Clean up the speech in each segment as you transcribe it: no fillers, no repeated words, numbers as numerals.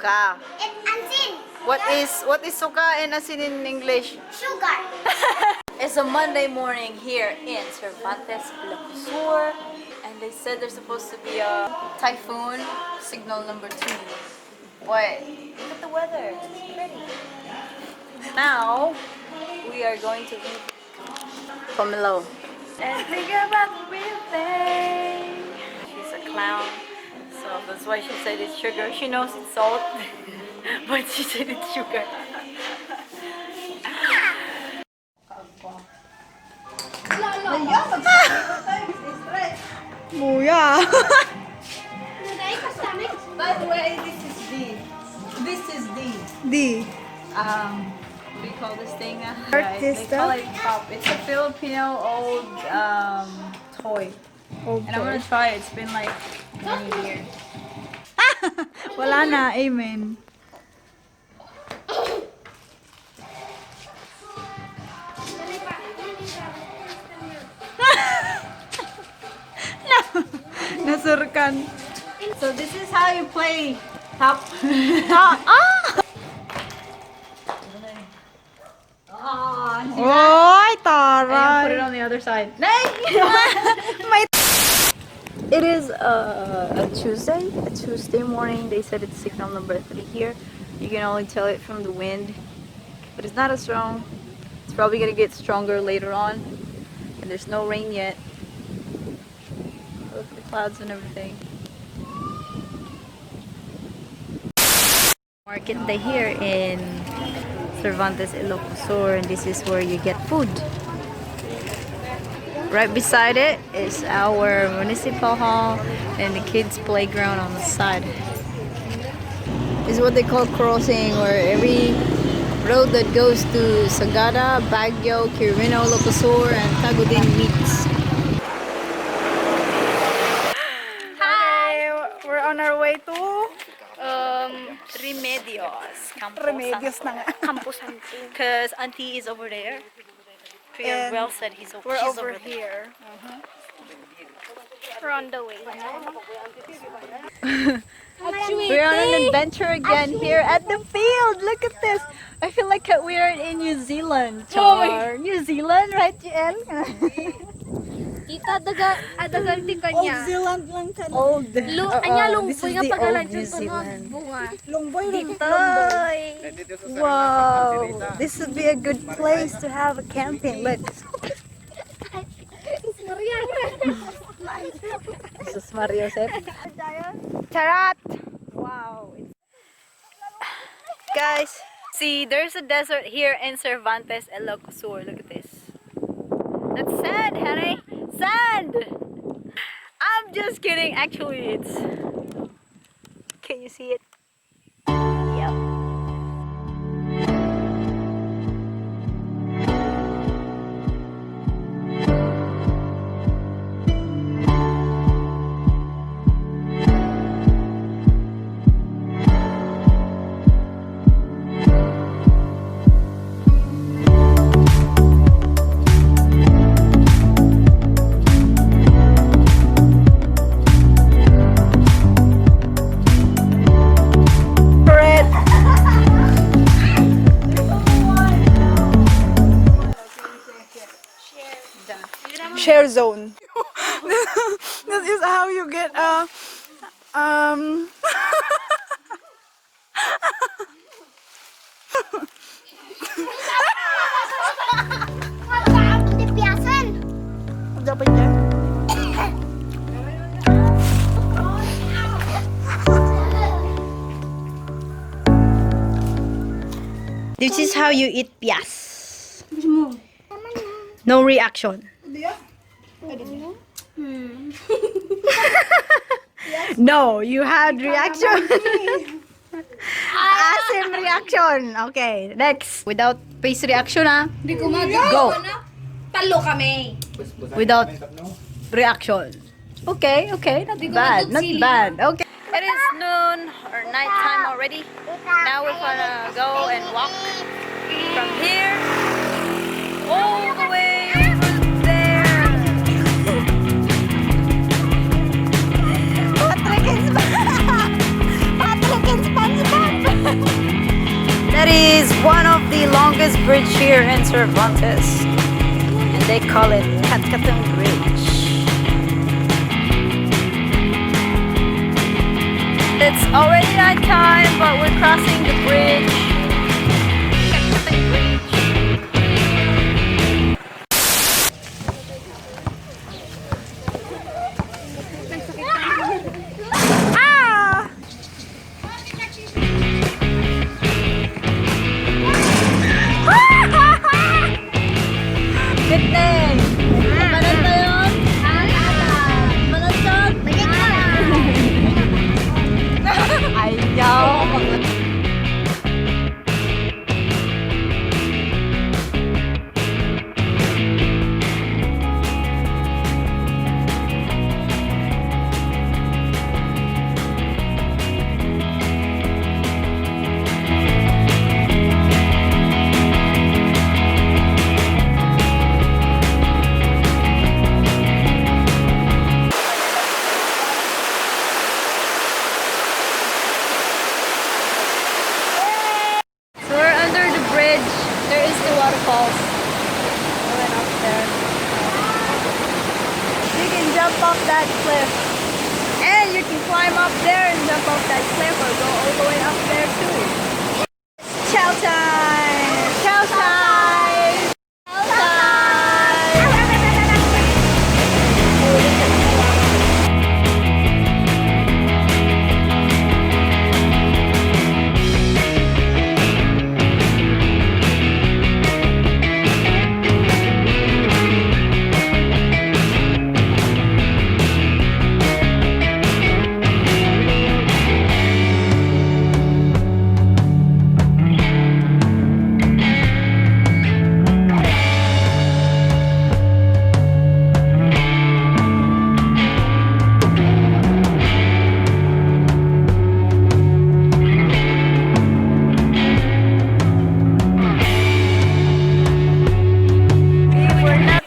suka. It's asin. What is suka and asin in English? Sugar. It's a Monday morning here in Cervantes, Sur, and they said there's supposed to be a typhoon, signal number 2. What? Look at the weather. It's pretty. Now we are going to eat pomelo and think about the real thing. She's a clown, so that's why she said it's sugar. She knows it's salt, but she said it's sugar. Muya. By the way, this is D. This is D. D. What do you call this thing? Artista? They call it pop. It's a Filipino old toy. Old And I'm gonna try it. It's been like many years. Wala na, amen. Nasurkan. So this is how you play top. Oy, And put it taray. on the other side. It is a Tuesday morning. They said it's signal number 3 here. You can only tell it from the wind, but it's not as strong. It's probably gonna get stronger later on, and there's no rain yet. Look at the clouds and everything. Market day here in Cervantes, Sur, and this is where you get food. Right beside it is our municipal hall and the kids' playground on the side. This is what they call crossing, where every road that goes to Sagada, Baguio, Quirino, Sur, and Tagudin meets. Hi! We're on our way to Remedios. Remedios na nga. Because Auntie is over there. Priya And well said he's over, We're she's over there. here. We're on the way. We're on an adventure again here at the field. Look at this. I feel like we are in New Zealand. Char. New Zealand, right, GL? Tita, adagal di Old kanya. Zealand lang ka. Old. Anya This lungboy is nga the pagalan old New dyan Zealand. bunga. Longboy, Toy. Wow. This would be a good place to have a camping. Look. This is Mario Sep. Charat. Wow. Guys, see, there's a desert here in Cervantes, Sur. Look at this. That's sand, honey. Sand! I'm just kidding. Actually, it's... Can you see it? Yep. Share zone. This is how you get dapat yan. This is how you eat pias. No reaction. No, you had reaction. Asim reaction. Okay, next. Without face reaction, ah. Go. Talo kami. Without reaction. Okay, not bad, not bad. Okay. It is noon or nighttime already. Now we're gonna go and walk from here all the way over there. Patrick and SpongeBob. longest bridge here in Cervantes, and they call it Catcatum Bridge. It's already night time, but we're crossing the bridge. Catcatum Bridge. Ah! Good name! Manod na yun? Manod yun? Ayaw! So we're under the bridge. There is the waterfalls. We went up there. You can jump off that cliff. And you can climb up there and jump off that cliff or go all the way up there too. Chow time! Chow time! Chow time!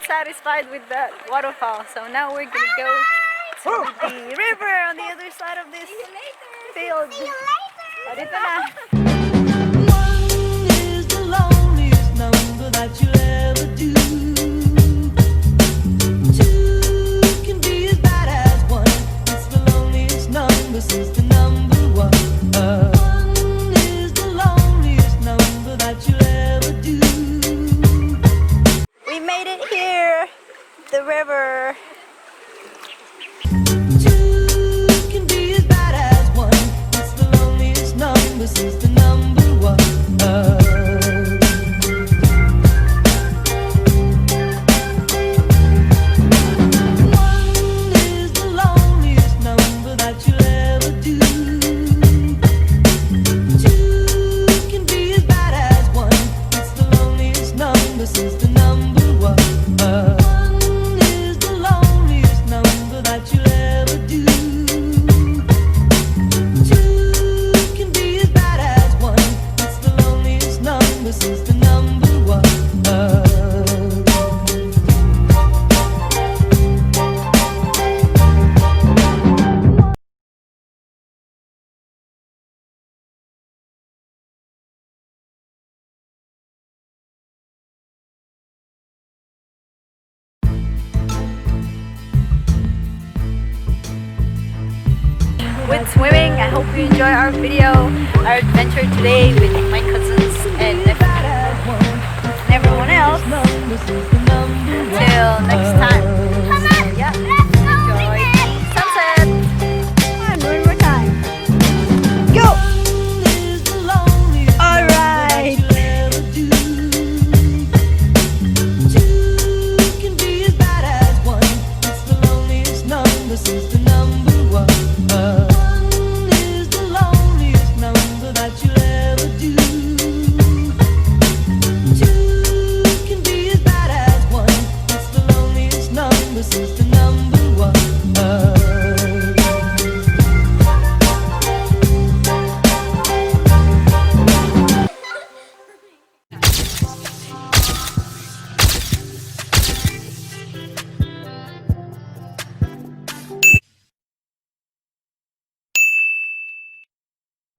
Satisfied with the waterfall, so now we're gonna go to the river on the other side of this field. O, dito na. One is the loneliest number that you'll ever do. Two can be as bad as one. It's the loneliest number since the number one. One is the loneliest number that you'll ever do. We made it here, the river. Two can be as bad as one. It's the loneliest number since the number one. One is the loneliest number that you'll ever do. Two can be as bad as one. It's the loneliest number since the number one. One is the loneliest number that you'll ever do. Two can be as bad as one. It's the loneliest number since the number one. With swimming, I hope you enjoy our video, our adventure today with my cousins and nephew and everyone else. Until next time. So, yeah, enjoy the sunset. And one more time. Go! Alright. Since the number one. One is the loneliest number that you'll ever do. Two can be as bad as one. It's the loneliest number since the number one.